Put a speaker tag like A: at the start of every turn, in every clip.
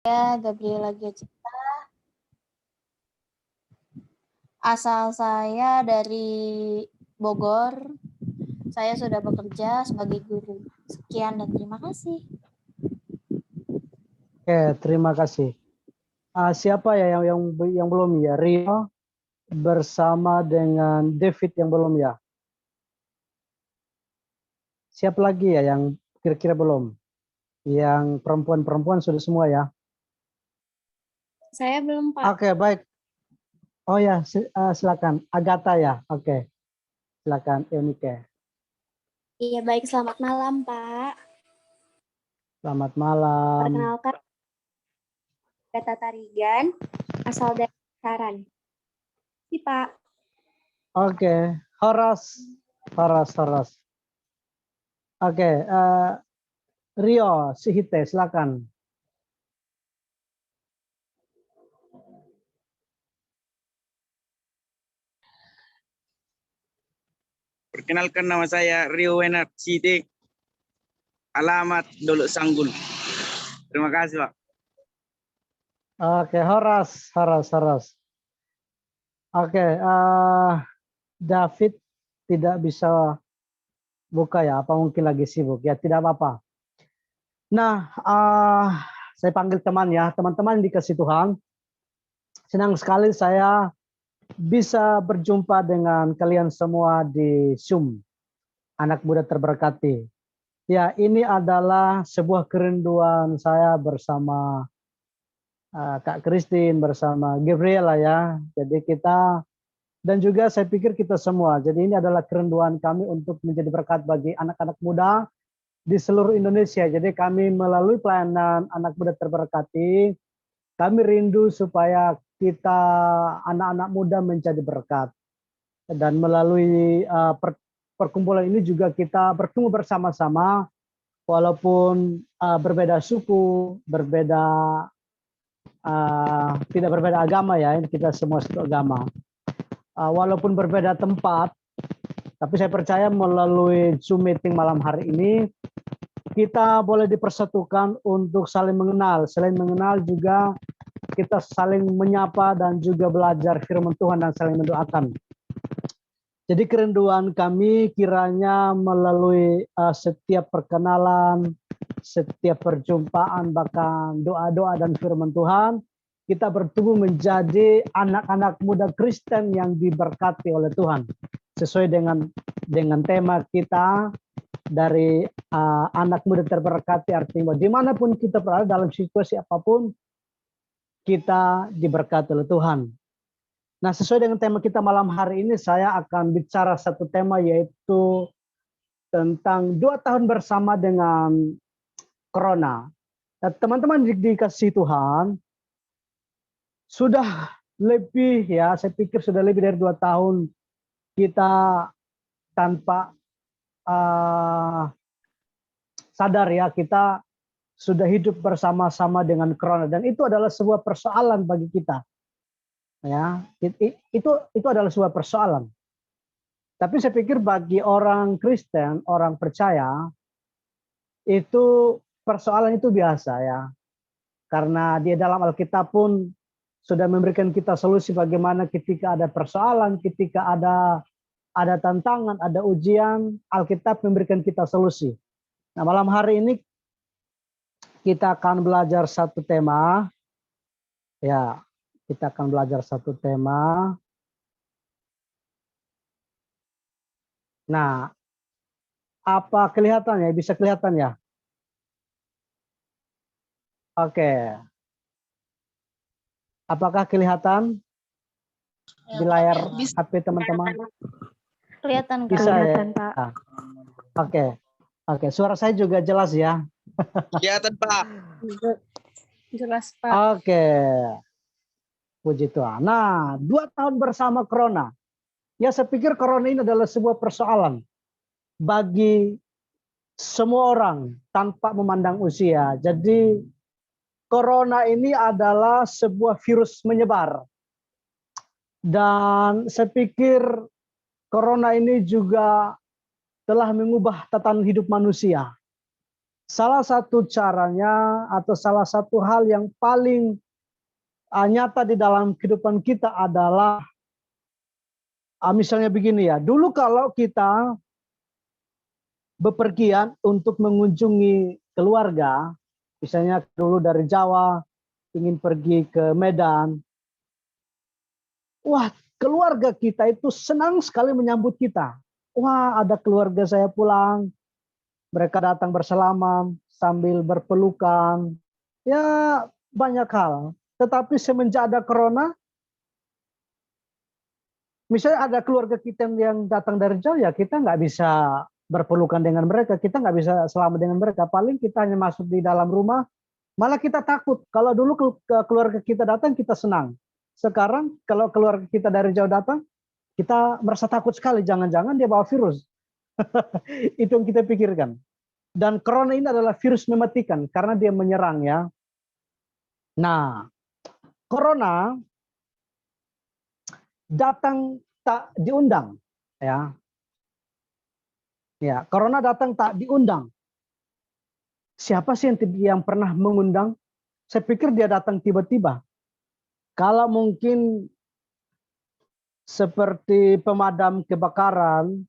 A: Saya Gabriela Gecita. Asal saya dari Bogor. Saya sudah bekerja sebagai guru. Sekian dan terima kasih.
B: Oke, terima kasih. Siapa ya yang belum ya? Rio bersama dengan David yang belum ya? Siapa lagi ya yang kira-kira belum? Yang perempuan-perempuan sudah semua ya?
A: Saya belum, Pak.
B: Oke, baik. Oh ya, silakan. Agatha ya? Oke. Silakan, Eunike.
A: Iya, baik. Selamat malam, Pak.
B: Selamat malam.
A: Perkenalkan, Agatha Tarigan, asal dari Saran. Iya, Pak.
B: Oke, Horas. Oke, Rio Sihite, silakan.
C: Perkenalkan, nama saya Rio Wenat Siti, alamat Dolok Sanggul. Terima kasih, Pak.
B: Oke, Horas. Oke, David tidak bisa buka ya, apa mungkin lagi sibuk ya, tidak apa-apa. Nah, saya panggil teman ya, teman-teman dikasih Tuhan. Senang sekali saya bisa berjumpa dengan kalian semua di Zoom, anak muda terberkati. Ya, ini adalah sebuah kerinduan saya bersama Kak Christine, bersama Gabriela ya. Jadi kita, dan juga saya pikir kita semua. Jadi ini adalah kerinduan kami untuk menjadi berkat bagi anak-anak muda di seluruh Indonesia. Jadi kami melalui pelayanan anak muda terberkati, kami rindu supaya kita anak-anak muda menjadi berkat. Dan melalui perkumpulan ini juga kita bertemu bersama-sama, walaupun berbeda suku, berbeda tidak berbeda agama ya, kita semua satu agama. Walaupun berbeda tempat, tapi saya percaya melalui Zoom meeting malam hari ini, kita boleh dipersatukan untuk saling mengenal. Selain mengenal juga kita saling menyapa dan juga belajar firman Tuhan dan saling mendoakan. Jadi kerinduan kami kiranya melalui setiap perkenalan, setiap perjumpaan, bahkan doa-doa dan firman Tuhan, kita bertumbuh menjadi anak-anak muda Kristen yang diberkati oleh Tuhan. Sesuai dengan tema kita dari anak muda terberkati, artinya dimanapun kita berada dalam situasi apapun, kita diberkati oleh Tuhan. Nah, sesuai dengan tema kita malam hari ini, saya akan bicara satu tema, yaitu tentang 2 tahun bersama dengan Corona. Nah, teman-teman dikasih Tuhan, sudah lebih ya, saya pikir sudah lebih dari 2 tahun kita tanpa sadar ya, kita sudah hidup bersama-sama dengan Corona, dan itu adalah sebuah persoalan bagi kita. Ya, itu adalah sebuah persoalan. Tapi saya pikir bagi orang Kristen, orang percaya, itu persoalan itu biasa ya. Karena di dalam Alkitab pun sudah memberikan kita solusi bagaimana ketika ada persoalan, ketika ada tantangan, ada ujian, Alkitab memberikan kita solusi. Nah, malam hari ini kita akan belajar satu tema. Ya, kita akan belajar satu tema. Nah, apa kelihatannya? Bisa kelihatan ya? Oke. Apakah kelihatan di layar HP teman-teman?
A: Kelihatan, Kak.
B: Bisa ya?
A: Pak.
B: Oke. Suara saya juga jelas ya?
C: Kelihatan, Pak.
A: Jelas, Pak.
B: Oke. Puji Tuhan. Nah, 2 tahun bersama Corona. Ya, saya pikir Corona ini adalah sebuah persoalan bagi semua orang tanpa memandang usia. Jadi Corona ini adalah sebuah virus menyebar. Dan saya pikir Corona ini juga telah mengubah tatanan hidup manusia. salah satu caranya atau salah satu hal yang paling nyata di dalam kehidupan kita adalah misalnya begini ya. Dulu kalau kita bepergian untuk mengunjungi keluarga, misalnya dulu dari Jawa ingin pergi ke Medan, wah, keluarga kita itu senang sekali menyambut kita. Wah, ada keluarga saya pulang, mereka datang bersalaman sambil berpelukan. Ya, banyak hal. Tetapi semenjak ada corona, misalnya ada keluarga kita yang datang dari jauh, ya kita nggak bisa berpelukan dengan mereka, kita nggak bisa selamat dengan mereka. Paling kita hanya masuk di dalam rumah, malah kita takut. Kalau dulu keluarga kita datang, kita senang. Sekarang kalau keluarga kita dari jauh datang, kita merasa takut sekali. Jangan-jangan dia bawa virus. Itu yang kita pikirkan. Dan corona ini adalah virus mematikan karena dia menyerang ya. Nah, corona datang tak diundang ya. Ya, corona datang tak diundang. Siapa sih yang pernah mengundang? Saya pikir dia datang tiba-tiba. Kalau mungkin seperti pemadam kebakaran,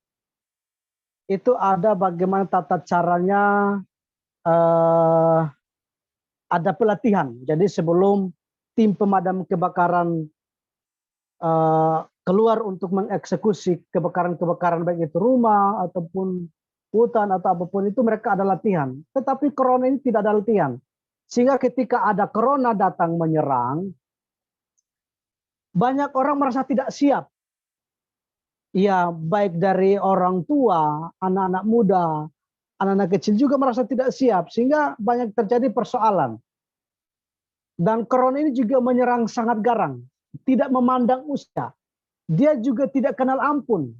B: itu ada bagaimana tata caranya, ada pelatihan. Jadi sebelum tim pemadam kebakaran keluar untuk mengeksekusi kebakaran-kebakaran baik itu rumah ataupun hutan atau apapun itu, mereka ada latihan. Tetapi corona ini tidak ada latihan. Sehingga ketika ada corona datang menyerang, banyak orang merasa tidak siap. Ya, baik dari orang tua, anak-anak muda, anak-anak kecil juga merasa tidak siap. Sehingga banyak terjadi persoalan. Dan corona ini juga menyerang sangat garang. Tidak memandang usia. Dia juga tidak kenal ampun.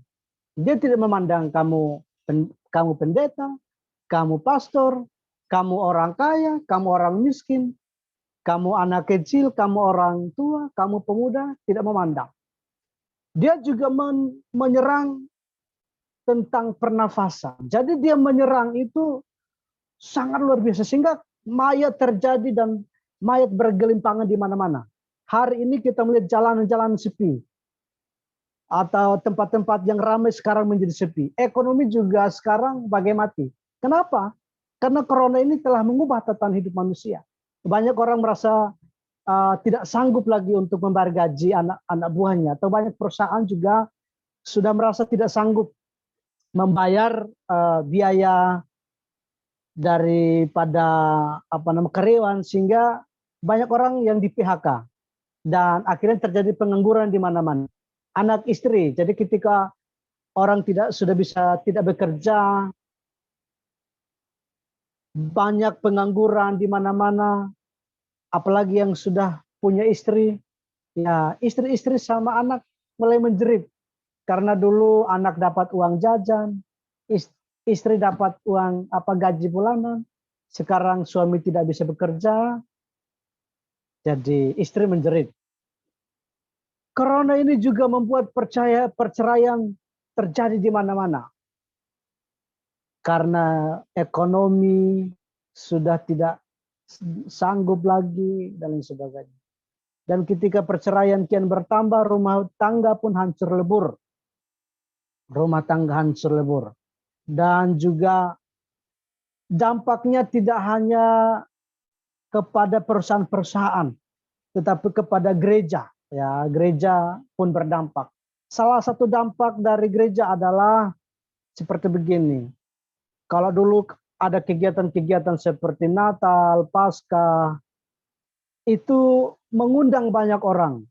B: Dia tidak memandang kamu pendeta, kamu pastor, kamu orang kaya, kamu orang miskin, kamu anak kecil, kamu orang tua, kamu pemuda, tidak memandang. Dia juga menyerang tentang pernafasan. Jadi dia menyerang itu sangat luar biasa. Sehingga mayat terjadi dan mayat bergelimpangan di mana-mana. Hari ini kita melihat jalan-jalan sepi. Atau tempat-tempat yang ramai sekarang menjadi sepi. Ekonomi juga sekarang bagai mati. Kenapa? Karena corona ini telah mengubah tatanan hidup manusia. Banyak orang merasa tidak sanggup lagi untuk membayar gaji anak buahnya. Atau banyak perusahaan juga sudah merasa tidak sanggup membayar biaya daripada karyawan, sehingga banyak orang yang di PHK. Dan akhirnya terjadi pengangguran di mana-mana. Anak istri, jadi ketika orang sudah bisa tidak bekerja, banyak pengangguran di mana-mana, apalagi yang sudah punya istri, ya istri-istri sama anak mulai menjerit. Karena dulu anak dapat uang jajan, istri dapat uang gaji bulanan, sekarang suami tidak bisa bekerja, jadi istri menjerit. Corona ini juga membuat perceraian terjadi di mana-mana. Karena ekonomi sudah tidak sanggup lagi dan lain sebagainya. Dan ketika perceraian kian bertambah, rumah tangga pun hancur lebur. Rumah tangga hancur lebur. Dan juga dampaknya tidak hanya kepada perusahaan-perusahaan, tetapi kepada gereja. Ya, gereja pun berdampak. Salah satu dampak dari gereja adalah seperti begini. Kalau dulu ada kegiatan-kegiatan seperti Natal, Paskah, itu mengundang banyak orang.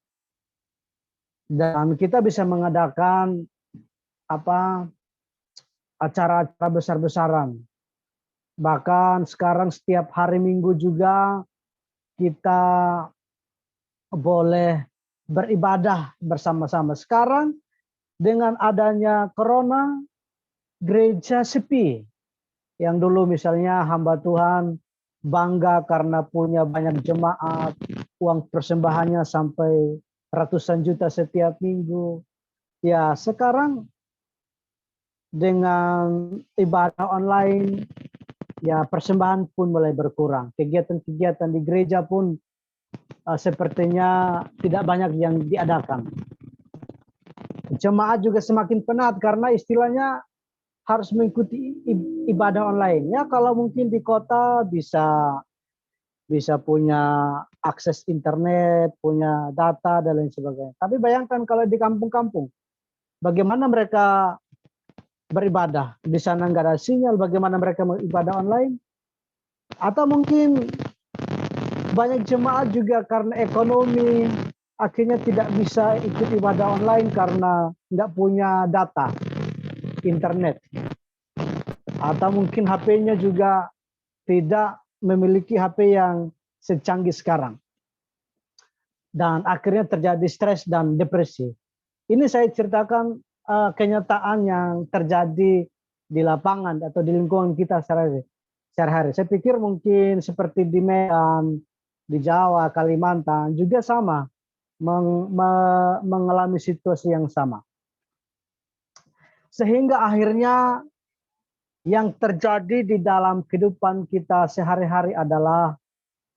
B: Dan kita bisa mengadakan acara-acara besar-besaran. Bahkan sekarang setiap hari Minggu juga kita boleh beribadah bersama-sama. Sekarang dengan adanya corona, gereja sepi. Yang dulu misalnya hamba Tuhan bangga karena punya banyak jemaat, uang persembahannya sampai ratusan juta setiap minggu. Ya, sekarang dengan ibadah online, ya persembahan pun mulai berkurang. Kegiatan-kegiatan di gereja pun sepertinya tidak banyak yang diadakan. Jemaat juga semakin penat karena istilahnya harus mengikuti ibadah online. Ya kalau mungkin di kota bisa punya akses internet, punya data dan lain sebagainya. Tapi bayangkan kalau di kampung-kampung, bagaimana mereka beribadah? Di sana nggak ada sinyal, bagaimana mereka beribadah online? Atau mungkin banyak jemaat juga karena ekonomi akhirnya tidak bisa ikut ibadah online karena nggak punya data internet. Atau mungkin HP-nya juga tidak memiliki HP yang secanggih sekarang. Dan akhirnya terjadi stres dan depresi. Ini saya ceritakan kenyataan yang terjadi di lapangan atau di lingkungan kita sehari-hari. Saya pikir mungkin seperti di Medan, di Jawa, Kalimantan juga sama mengalami situasi yang sama. Sehingga akhirnya yang terjadi di dalam kehidupan kita sehari-hari adalah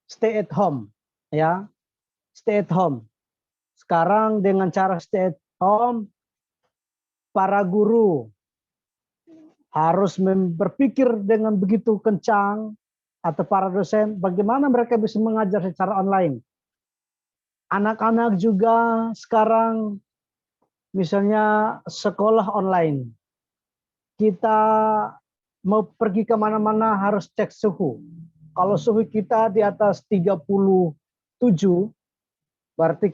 B: stay at home, ya, stay at home. Sekarang dengan cara stay at home, para guru harus berpikir dengan begitu kencang, atau para dosen bagaimana mereka bisa mengajar secara online. Anak-anak juga sekarang misalnya sekolah online. Kita mau pergi kemana-mana harus cek suhu. Kalau suhu kita di atas 37, berarti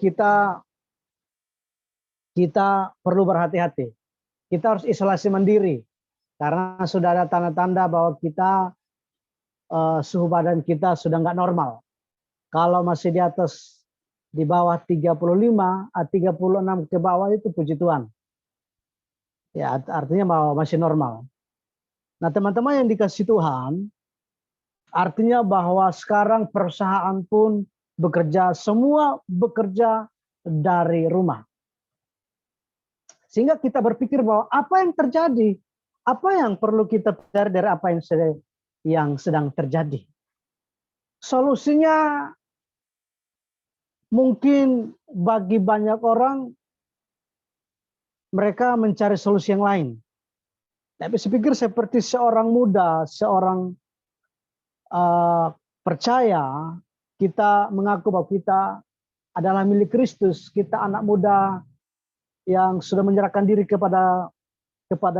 B: kita perlu berhati-hati. Kita harus isolasi mandiri karena sudah ada tanda-tanda bahwa kita suhu badan kita sudah nggak normal. Kalau masih di atas di bawah 35, 36 ke bawah itu puji Tuhan. Ya, artinya bahwa masih normal. Nah, teman-teman yang dikasih Tuhan, artinya bahwa sekarang perusahaan pun bekerja, semua bekerja dari rumah. Sehingga kita berpikir bahwa apa yang terjadi, apa yang perlu kita pelajari dari apa yang sedang terjadi. Solusinya mungkin bagi banyak orang, mereka mencari solusi yang lain. Tapi saya pikir seperti seorang muda, seorang percaya, kita mengaku bahwa kita adalah milik Kristus, kita anak muda yang sudah menyerahkan diri kepada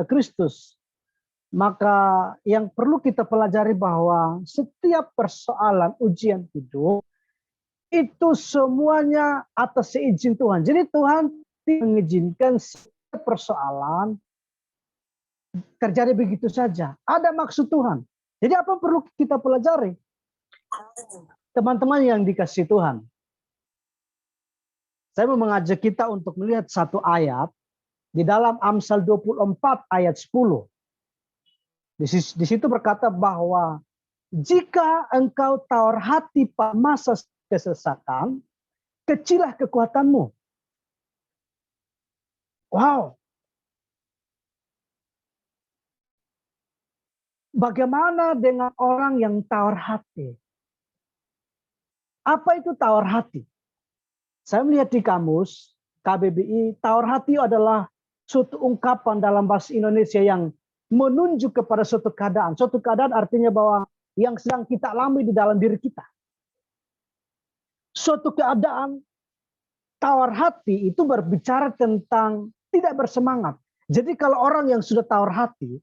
B: Kristus. Maka yang perlu kita pelajari bahwa setiap persoalan ujian hidup itu semuanya atas seizin Tuhan. Jadi Tuhan mengizinkan setiap persoalan terjadi begitu saja. Ada maksud Tuhan. Jadi apa perlu kita pelajari? Teman-teman yang dikasih Tuhan. Saya mau mengajak kita untuk melihat satu ayat di dalam Amsal 24 ayat 10. Di situ berkata bahwa jika engkau tawar hati pada masa kesesakan, kecilah kekuatanmu. Wow. Bagaimana dengan orang yang tawar hati? Apa itu tawar hati? Saya melihat di kamus KBBI, tawar hati adalah suatu ungkapan dalam bahasa Indonesia yang menunjuk kepada suatu keadaan. Suatu keadaan artinya bahwa yang sedang kita alami di dalam diri kita. Suatu keadaan tawar hati itu berbicara tentang tidak bersemangat. Jadi kalau orang yang sudah tawar hati,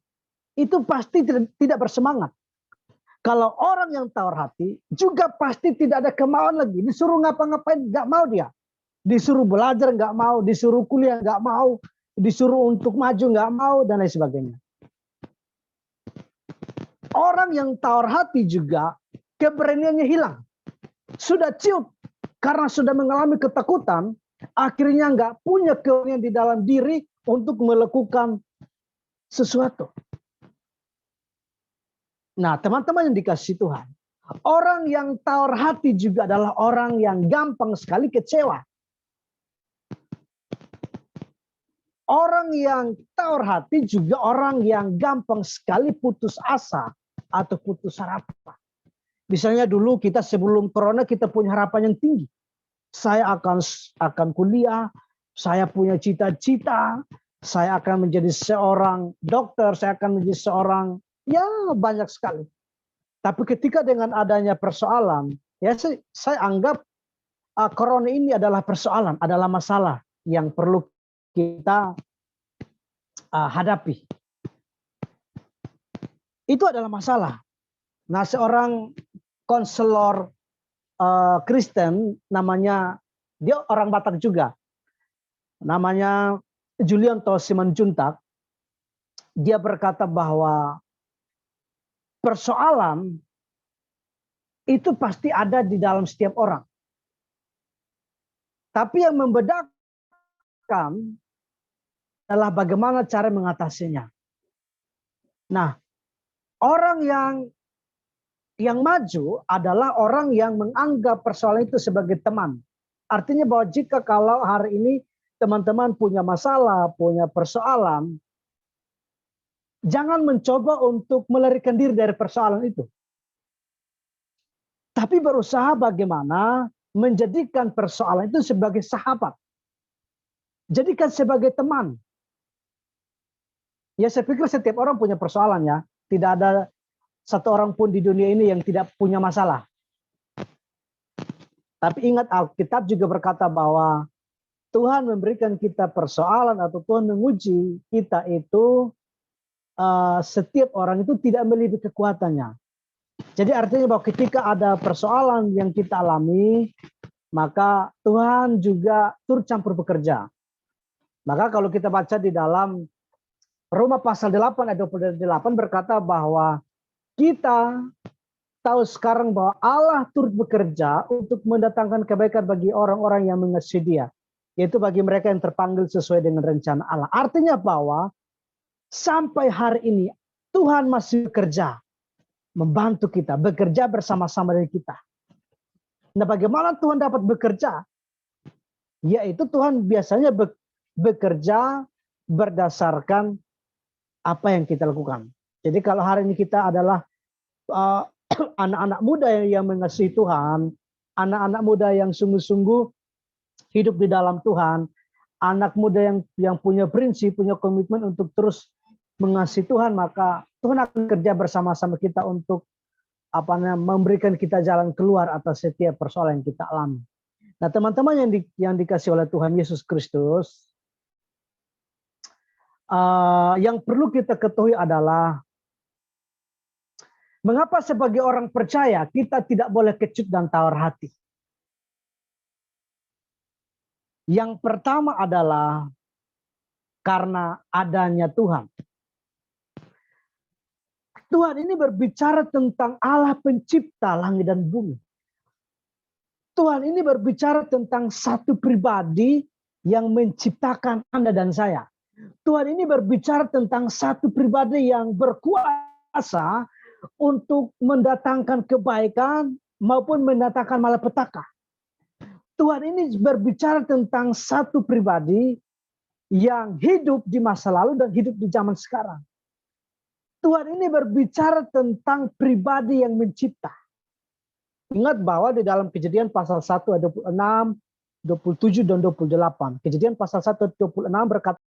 B: itu pasti tidak bersemangat. Kalau orang yang tawar hati, juga pasti tidak ada kemauan lagi. Disuruh ngapa-ngapain, nggak mau dia. Disuruh belajar, nggak mau. Disuruh kuliah, nggak mau. Disuruh untuk maju, nggak mau, dan lain sebagainya. Orang yang tawar hati juga, keberaniannya hilang. Sudah ciut, karena sudah mengalami ketakutan, akhirnya nggak punya keberanian di dalam diri untuk melakukan sesuatu. Nah, teman-teman yang dikasihi Tuhan, orang yang tawar hati juga adalah orang yang gampang sekali kecewa. Orang yang tawar hati juga orang yang gampang sekali putus asa atau putus harapan. Misalnya dulu kita sebelum corona kita punya harapan yang tinggi. Saya akan kuliah, saya punya cita-cita, saya akan menjadi seorang dokter, saya akan menjadi seorang, ya banyak sekali. Tapi ketika dengan adanya persoalan, ya saya anggap corona ini adalah persoalan, adalah masalah yang perlu kita hadapi. Itu adalah masalah. Nah, seorang konselor Kristen, namanya, dia orang Batak juga, namanya Julianto Simanjuntak. Dia berkata bahwa persoalan itu pasti ada di dalam setiap orang. Tapi yang membedakan adalah bagaimana cara mengatasinya. Nah, orang yang maju adalah orang yang menganggap persoalan itu sebagai teman. Artinya bahwa jika kalau hari ini teman-teman punya masalah, punya persoalan, jangan mencoba untuk melarikan diri dari persoalan itu. Tapi berusaha bagaimana menjadikan persoalan itu sebagai sahabat. Jadikan sebagai teman. Ya, saya pikir setiap orang punya persoalan ya. Tidak ada satu orang pun di dunia ini yang tidak punya masalah. Tapi ingat, Alkitab juga berkata bahwa Tuhan memberikan kita persoalan atau Tuhan menguji kita itu, setiap orang itu tidak melebihi kekuatannya. Jadi artinya bahwa ketika ada persoalan yang kita alami, maka Tuhan juga turut campur bekerja. Maka kalau kita baca di dalam Roma pasal 8 ayat 28 berkata bahwa kita tahu sekarang bahwa Allah turut bekerja untuk mendatangkan kebaikan bagi orang-orang yang mengasihi Dia, yaitu bagi mereka yang terpanggil sesuai dengan rencana Allah. Artinya bahwa sampai hari ini Tuhan masih bekerja, membantu kita, bekerja bersama-sama dengan kita. Nah, bagaimana Tuhan dapat bekerja? Yaitu Tuhan biasanya bekerja berdasarkan apa yang kita lakukan. Jadi kalau hari ini kita adalah anak-anak muda yang mengasihi Tuhan, anak-anak muda yang sungguh-sungguh hidup di dalam Tuhan, anak muda yang punya prinsip, punya komitmen untuk terus mengasihi Tuhan, maka Tuhan akan kerja bersama-sama kita untuk memberikan kita jalan keluar atas setiap persoalan yang kita alami. Nah, teman-teman yang dikasih oleh Tuhan Yesus Kristus, yang perlu kita ketahui adalah mengapa sebagai orang percaya kita tidak boleh kecut dan tawar hati. Yang pertama adalah karena adanya Tuhan. Tuhan ini berbicara tentang Allah pencipta langit dan bumi. Tuhan ini berbicara tentang satu pribadi yang menciptakan Anda dan saya. Tuhan ini berbicara tentang satu pribadi yang berkuasa untuk mendatangkan kebaikan maupun mendatangkan malapetaka. Tuhan ini berbicara tentang satu pribadi yang hidup di masa lalu dan hidup di zaman sekarang. Tuhan ini berbicara tentang pribadi yang mencipta. Ingat bahwa di dalam Kejadian pasal 1 ayat 26, 27 dan 28. Kejadian pasal 1 ayat 26 berkata